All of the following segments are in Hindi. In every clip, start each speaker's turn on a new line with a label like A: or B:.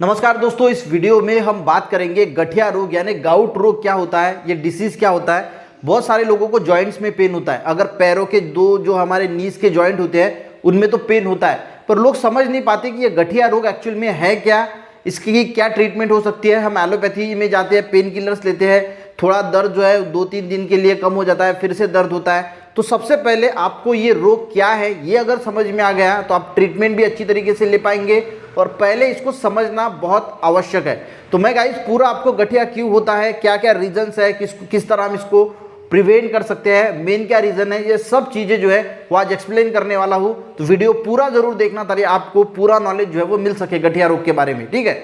A: नमस्कार दोस्तों, इस वीडियो में हम बात करेंगे गठिया रोग यानी गाउट रोग क्या होता है, ये डिसीज क्या होता है। बहुत सारे लोगों को जॉइंट्स में पेन होता है। अगर पैरों के दो जो हमारे नीज के जॉइंट होते हैं उनमें तो पेन होता है, पर लोग समझ नहीं पाते कि ये गठिया रोग एक्चुअल में है क्या, इसकी क्या ट्रीटमेंट हो सकती है। हम एलोपैथी में जाते हैं, पेन किलर्स लेते हैं, थोड़ा दर्द जो है 2-3 दिन के लिए कम हो जाता है, फिर से दर्द होता है। तो सबसे पहले आपको ये रोग क्या है ये अगर समझ में आ गया तो आप ट्रीटमेंट भी अच्छी तरीके से ले पाएंगे, और पहले इसको समझना बहुत आवश्यक है। तो मैं गाइस पूरा आपको गठिया क्यों होता है, क्या क्या रीजंस है, किस तरह हम इसको प्रिवेंट कर सकते हैं, मेन क्या रीजन है, ये सब चीजें जो है वो आज एक्सप्लेन करने वाला हूं। तो वीडियो पूरा जरूर देखना ताकि आपको पूरा नॉलेज जो है वो मिल सके गठिया रोग के बारे में, ठीक है।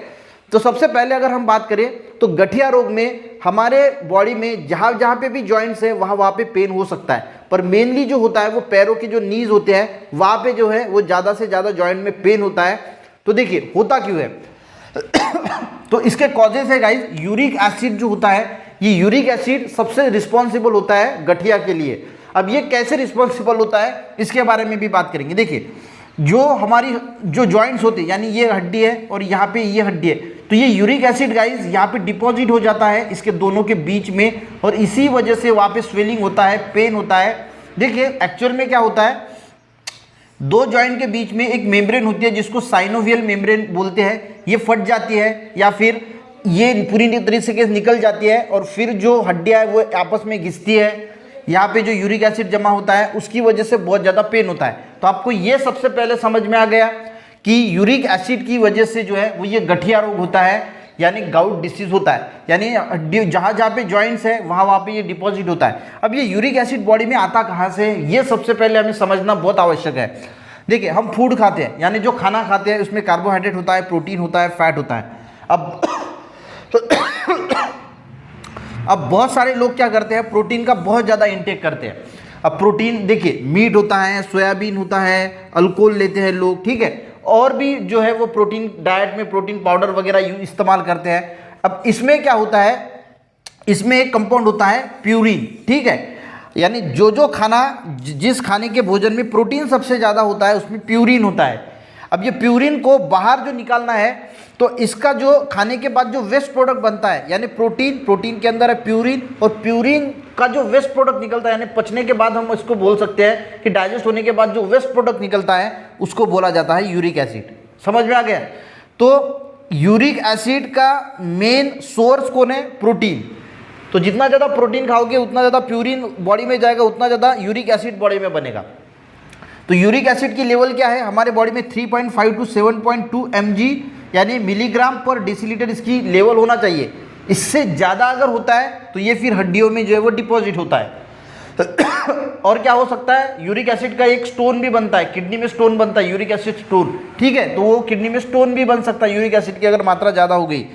A: तो सबसे पहले अगर हम बात करें तो गठिया रोग में हमारे बॉडी में जहां जहां पे भी जॉइंट्स है वहां पे पेन हो सकता है, पर मेनली जो होता है वो पैरों के जो नीज होते हैं वहां पे जो है वो ज्यादा से ज्यादा जॉइंट में पेन होता है। तो देखिए होता क्यों है तो इसके कॉजेस है गाइस, यूरिक एसिड जो होता है, ये यूरिक एसिड सबसे रिस्पॉन्सिबल होता है गठिया के लिए। अब ये कैसे रिस्पॉन्सिबल होता है इसके बारे में भी बात करेंगे। देखिए जो हमारी जो जॉइंट्स होते हैं, यानी ये हड्डी है और यहाँ पे ये हड्डी है, तो ये यूरिक एसिड गाइस यहाँ पे डिपॉजिट हो जाता है इसके दोनों के बीच में, और इसी वजह से वहाँ पे स्वेलिंग होता है, पेन होता है। देखिए एक्चुअल में क्या होता है, दो जॉइंट के बीच में एक मेम्ब्रेन होती है जिसको साइनोवियल मेम्ब्रेन बोलते हैं, ये फट जाती है या फिर ये पूरी तरीके से निकल जाती है, और फिर जो हड्डियाँ है वो आपस में घिसती है। यहाँ पे जो यूरिक एसिड जमा होता है उसकी वजह से बहुत ज़्यादा पेन होता है। तो आपको ये सबसे पहले समझ में आ गया कि यूरिक एसिड की वजह से जो है वो ये गठिया रोग होता है, यानी गाउट डिसीज होता है, यानी हड्डी जहाँ जहाँ पे जॉइंट्स है वहाँ पे ये डिपॉजिट होता है। अब ये यूरिक एसिड बॉडी में आता कहाँ से, ये सबसे पहले हमें समझना बहुत आवश्यक है। देखिए हम फूड खाते हैं, यानी जो खाना खाते हैं उसमें कार्बोहाइड्रेट होता है, प्रोटीन होता है, फैट होता है। अब बहुत सारे लोग क्या करते हैं, प्रोटीन का बहुत ज़्यादा इंटेक करते हैं। अब प्रोटीन देखिए मीट होता है, सोयाबीन होता है, अल्कोहल लेते हैं लोग, ठीक है, और भी जो है वो प्रोटीन डाइट में प्रोटीन पाउडर वगैरह इस्तेमाल करते हैं। अब इसमें क्या होता है, इसमें एक कंपाउंड होता है प्यूरिन, ठीक है, यानी जो खाना जिस खाने के भोजन में प्रोटीन सबसे ज़्यादा होता है उसमें प्यूरिन होता है। अब ये प्यूरिन को बाहर जो निकालना है, तो इसका जो खाने के बाद जो वेस्ट प्रोडक्ट बनता है, यानी प्रोटीन के अंदर है प्यूरिन, और प्यूरिन का जो वेस्ट प्रोडक्ट निकलता है, यानी पचने के बाद हम इसको बोल सकते हैं कि डाइजेस्ट होने के बाद जो वेस्ट प्रोडक्ट निकलता है उसको बोला जाता है यूरिक एसिड। समझ में आ गया। तो यूरिक एसिड का मेन सोर्स कौन है, प्रोटीन। तो जितना ज़्यादा प्रोटीन खाओगे उतना ज़्यादा प्यूरिन बॉडी में जाएगा, उतना ज़्यादा यूरिक एसिड बॉडी में बनेगा। तो यूरिक एसिड की लेवल क्या है हमारे बॉडी में, 3.5 to 7.2 mg यानी मिलीग्राम पर डेसीलीटर इसकी लेवल होना चाहिए। इससे ज़्यादा अगर होता है तो ये फिर हड्डियों में जो है वो डिपॉजिट होता है। और क्या हो सकता है, यूरिक एसिड का एक स्टोन भी बनता है, किडनी में स्टोन बनता है, यूरिक एसिड स्टोन, ठीक है, तो वो किडनी में स्टोन भी बन सकता है यूरिक एसिड की अगर मात्रा ज़्यादा हो गई।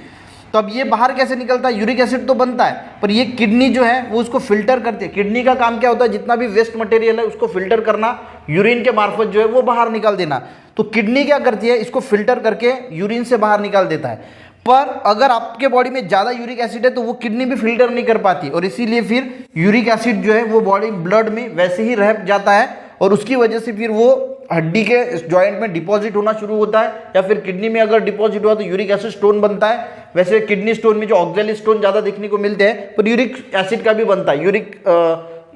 A: तो अब ये बाहर कैसे निकलता है, यूरिक एसिड तो बनता है पर ये किडनी जो है वो उसको फिल्टर करती है। किडनी का काम क्या होता है, जितना भी वेस्ट मटेरियल है उसको फिल्टर करना, यूरिन के मार्फत जो है वो बाहर निकाल देना। तो किडनी क्या करती है, इसको फिल्टर करके यूरिन से बाहर निकाल देता है। पर अगर आपके बॉडी में ज़्यादा यूरिक एसिड है तो वो किडनी भी फिल्टर नहीं कर पाती, और इसीलिए फिर यूरिक एसिड जो है वो बॉडी ब्लड में वैसे ही रह जाता है, और उसकी वजह से फिर वो हड्डी के जॉइंट में डिपॉजिट होना शुरू होता है, या फिर किडनी में अगर डिपॉजिट हुआ तो यूरिक एसिड स्टोन बनता है। वैसे किडनी स्टोन में जो ऑक्सैलिक स्टोन ज़्यादा देखने को मिलते हैं, पर यूरिक एसिड का भी बनता है, यूरिक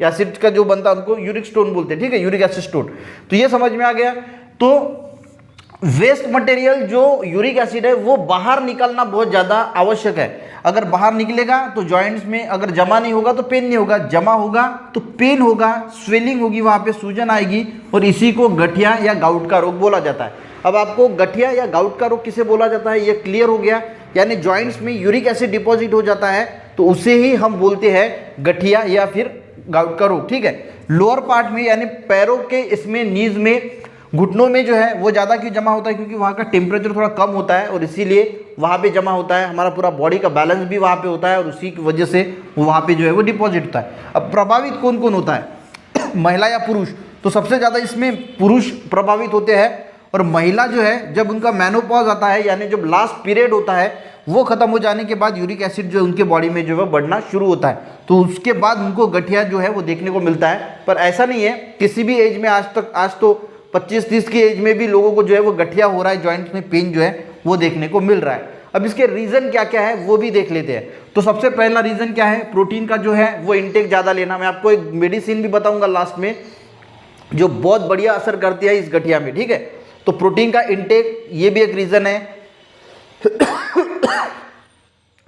A: एसिड का जो बनता है उनको यूरिक स्टोन बोलते हैं, ठीक है, यूरिक एसिड स्टोन। तो ये समझ में आ गया। तो वेस्ट मटेरियल जो यूरिक एसिड है वो बाहर निकलना बहुत ज़्यादा आवश्यक है। अगर बाहर निकलेगा तो जॉइंट्स में अगर जमा नहीं होगा तो पेन नहीं होगा, जमा होगा तो पेन होगा, स्वेलिंग होगी, वहाँ पे सूजन आएगी, और इसी को गठिया या गाउट का रोग बोला जाता है। अब आपको गठिया या गाउट का रोग किसे बोला जाता है ये क्लियर हो गया, यानी जॉइंट्स में यूरिक एसिड डिपॉजिट हो जाता है तो उसे ही हम बोलते हैं गठिया या फिर गाउट का रोग, ठीक है। लोअर पार्ट में यानी पैरों के इसमें नीज में घुटनों में जो है वो ज़्यादा क्यों जमा होता है, क्योंकि वहाँ का टेम्परेचर थोड़ा कम होता है और इसीलिए वहाँ पे जमा होता है। हमारा पूरा बॉडी का बैलेंस भी वहाँ पे होता है और उसी की वजह से वहाँ पे जो है वो डिपॉजिट होता है। अब प्रभावित कौन कौन होता है, महिला या पुरुष? तो सबसे ज़्यादा इसमें पुरुष प्रभावित होते हैं, और महिला जो है जब उनका मेनोपॉज आता है, यानी जब लास्ट पीरियड होता है वो खत्म हो जाने के बाद यूरिक एसिड जो है उनके बॉडी में जो है बढ़ना शुरू होता है, तो उसके बाद उनको गठिया जो है वो देखने को मिलता है। पर ऐसा नहीं है, किसी भी एज में आज तो 25-30 की एज में भी लोगों को जो है वो गठिया हो रहा है, जॉइंट्स में पेन जो है वो देखने को मिल रहा है। अब इसके रीज़न क्या क्या है वो भी देख लेते हैं। तो सबसे पहला रीज़न क्या है, प्रोटीन का जो है वो इंटेक ज़्यादा लेना। मैं आपको एक मेडिसिन भी बताऊंगा लास्ट में जो बहुत बढ़िया असर करती है इस गठिया में, ठीक है। तो प्रोटीन का इंटेक ये भी एक रीज़न है।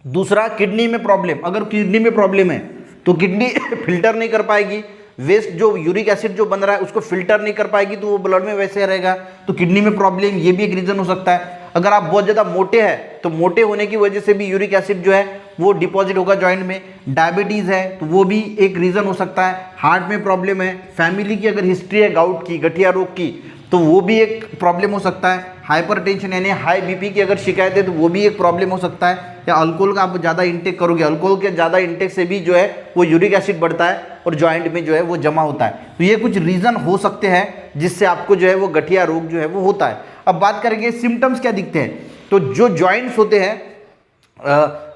A: दूसरा, किडनी में प्रॉब्लम। अगर किडनी में प्रॉब्लम है तो किडनी फिल्टर नहीं कर पाएगी, वेस्ट जो यूरिक एसिड जो बन रहा है उसको फिल्टर नहीं कर पाएगी, तो वो ब्लड में वैसे रहेगा, तो किडनी में प्रॉब्लम, ये भी एक रीज़न हो सकता है। अगर आप बहुत ज़्यादा मोटे हैं तो मोटे होने की वजह से भी यूरिक एसिड जो है वो डिपॉजिट होगा जॉइंट में। डायबिटीज़ है तो वो भी एक रीज़न हो सकता है। हार्ट में प्रॉब्लम है, फैमिली की अगर हिस्ट्री है गाउट की, गठिया रोग की, तो वो भी एक प्रॉब्लम हो सकता है। हाइपरटेंशन यानी हाई बीपी की अगर शिकायत है तो वो भी एक प्रॉब्लम हो सकता है। या अल्कोहल का आप ज़्यादा इंटेक करोगे, अल्कोहल के ज़्यादा इंटेक से भी जो है वो यूरिक एसिड बढ़ता है और जॉइंट में जो है वो जमा होता है। तो ये कुछ रीज़न हो सकते हैं जिससे आपको जो है वो गठिया रोग जो है वो होता है। अब बात करेंगे सिम्टम्स क्या दिखते हैं। तो जो जॉइंट्स होते हैं,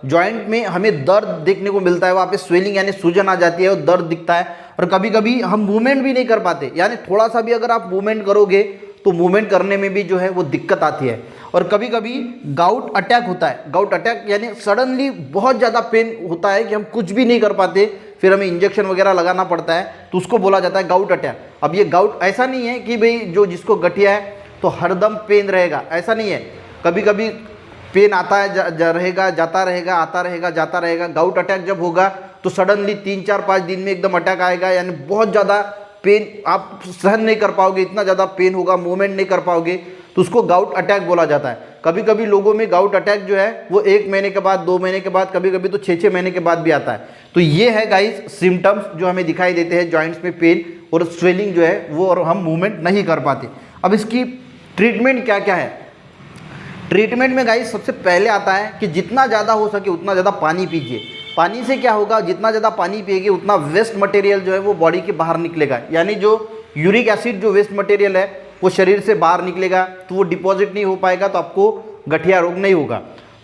A: जॉइंट में हमें दर्द देखने को मिलता है, वहाँ पे स्वेलिंग यानी सूजन आ जाती है और दर्द दिखता है। और कभी कभी हम मूवमेंट भी नहीं कर पाते, यानी थोड़ा सा भी अगर आप मूवमेंट करोगे तो मूवमेंट करने में भी जो है वो दिक्कत आती है। और कभी कभी गाउट अटैक होता है। गाउट अटैक यानी सडनली बहुत ज़्यादा पेन होता है कि हम कुछ भी नहीं कर पाते, फिर हमें इंजेक्शन वगैरह लगाना पड़ता है, तो उसको बोला जाता है गाउट अटैक। अब ये गाउट ऐसा नहीं है कि भाई जो जिसको गठिया है तो हरदम पेन रहेगा, ऐसा नहीं है। कभी कभी पेन आता है रहेगा, जाता रहेगा, आता रहेगा, जाता रहेगा। गाउट अटैक जब होगा तो सडनली 3-4-5 दिन में एकदम अटैक आएगा, यानी बहुत ज़्यादा पेन आप सहन नहीं कर पाओगे, इतना ज़्यादा पेन होगा, मूवमेंट नहीं कर पाओगे, तो उसको गाउट अटैक बोला जाता है। कभी कभी लोगों में गाउट अटैक जो है वो 1 महीने के बाद, 2 महीने के बाद, कभी कभी तो 6-6 महीने के बाद भी आता है। तो ये है गाइस सिम्टम्स जो हमें दिखाई देते हैं जॉइंट्स में पेन और स्वेलिंग जो है वो, और हम मूवमेंट नहीं कर पाते। अब इसकी ट्रीटमेंट क्या क्या है। ट्रीटमेंट में गाइस सबसे पहले आता है कि जितना ज़्यादा हो सके उतना ज़्यादा पानी पीजिए। पानी से क्या होगा, जितना ज़्यादा पानी पिएंगे उतना वेस्ट मटेरियल जो है वो बॉडी के बाहर निकलेगा, यानी जो यूरिक एसिड जो वेस्ट मटेरियल है वो शरीर से बाहर निकलेगा, तो वो डिपॉजिट नहीं हो पाएगा, तो आपको गठिया रोग नहीं होगा।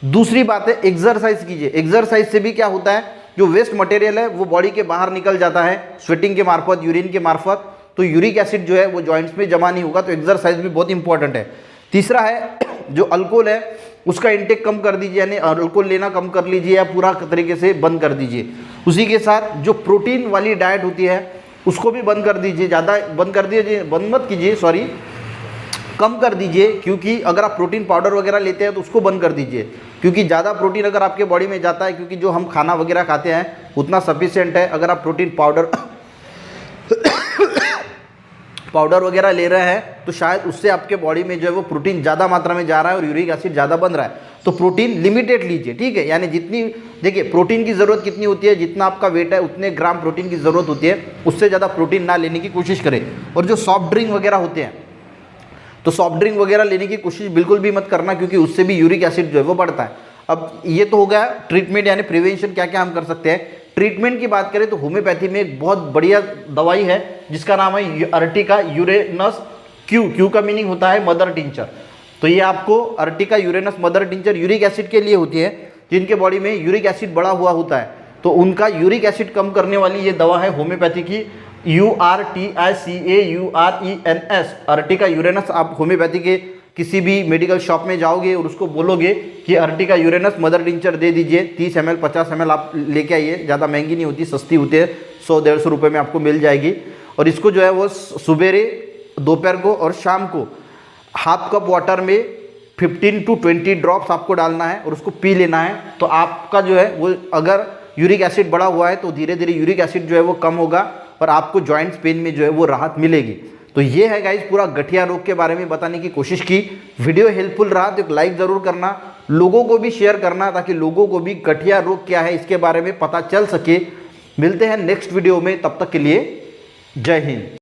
A: दूसरी बात है एक्सरसाइज कीजिए। एक्सरसाइज से भी क्या होता है, जो वेस्ट मटेरियल है वो बॉडी के बाहर निकल जाता है स्वेटिंग के मार्फत, यूरिन के मार्फत, तो यूरिक एसिड जो है वो जॉइंट्स में जमा नहीं होगा। तो एक्सरसाइज भी बहुत इंपॉर्टेंट है। तीसरा है जो अल्कोहल है उसका इंटेक कम कर दीजिए, यानी अल्कोहल लेना कम कर लीजिए या पूरा तरीके से बंद कर दीजिए। उसी के साथ जो प्रोटीन वाली डाइट होती है उसको भी बंद कर दीजिए, ज़्यादा बंद कर दीजिए, बंद मत कीजिए, सॉरी कम कर दीजिए। क्योंकि अगर आप प्रोटीन पाउडर वगैरह लेते हैं तो उसको बंद कर दीजिए, क्योंकि ज़्यादा प्रोटीन अगर आपके बॉडी में जाता है, क्योंकि जो हम खाना वगैरह खाते हैं उतना सफिशिएंट है। अगर आप प्रोटीन पाउडर वगैरह ले रहे हैं तो शायद उससे आपके बॉडी में जो है वो प्रोटीन ज़्यादा मात्रा में जा रहा है और यूरिक एसिड ज़्यादा बन रहा है। तो प्रोटीन लिमिटेड लीजिए, ठीक है। यानी जितनी, देखिए प्रोटीन की ज़रूरत कितनी होती है, जितना आपका वेट है उतने ग्राम प्रोटीन की ज़रूरत होती है, उससे ज़्यादा प्रोटीन ना लेने की कोशिश करें। और जो सॉफ्ट ड्रिंक वगैरह होते हैं तो सॉफ्ट ड्रिंक वगैरह लेने की कोशिश बिल्कुल भी मत करना, क्योंकि उससे भी यूरिक एसिड जो है वो बढ़ता है। अब ये तो हो गया ट्रीटमेंट यानी प्रिवेंशन, क्या क्या हम कर सकते हैं। ट्रीटमेंट की बात करें तो होम्योपैथी में एक बहुत बढ़िया दवाई है जिसका नाम है अर्टिका यूरेनस क्यू। क्यू का मीनिंग होता है मदर टिंचर। तो ये आपको Ertiga Uranus mother tincture uric acid के लिए होती है, जिनके बॉडी में यूरिक एसिड बढ़ा हुआ होता है, तो उनका यूरिक एसिड कम करने वाली ये दवा है होम्योपैथी की, URTICAURENS अर्टिका यूरेनस। आप होम्योपैथी के किसी भी मेडिकल शॉप में जाओगे और उसको बोलोगे कि अर्टिका यूरेनस मदर टिंचर दे दीजिए, 30 ml 50 ml आप लेके आइए, ज़्यादा महंगी नहीं होती, सस्ती होती है, 100-150 रुपये में आपको मिल जाएगी। और इसको जो है वो सुबेरे, दोपहर को और शाम को हाफ कप वाटर में 15 to 20 ड्रॉप्स आपको डालना है और उसको पी लेना है। तो आपका जो है वो, अगर यूरिक एसिड बढ़ा हुआ है तो धीरे धीरे यूरिक एसिड जो है वो कम होगा और आपको जॉइंट्स पेन में जो है वो राहत मिलेगी। तो ये है गाइस पूरा गठिया रोग के बारे में बताने की कोशिश की। वीडियो हेल्पफुल रहा तो एक लाइक ज़रूर करना, लोगों को भी शेयर करना, ताकि लोगों को भी गठिया रोग क्या है इसके बारे में पता चल सके। मिलते हैं नेक्स्ट वीडियो में, तब तक के लिए जय हिंद।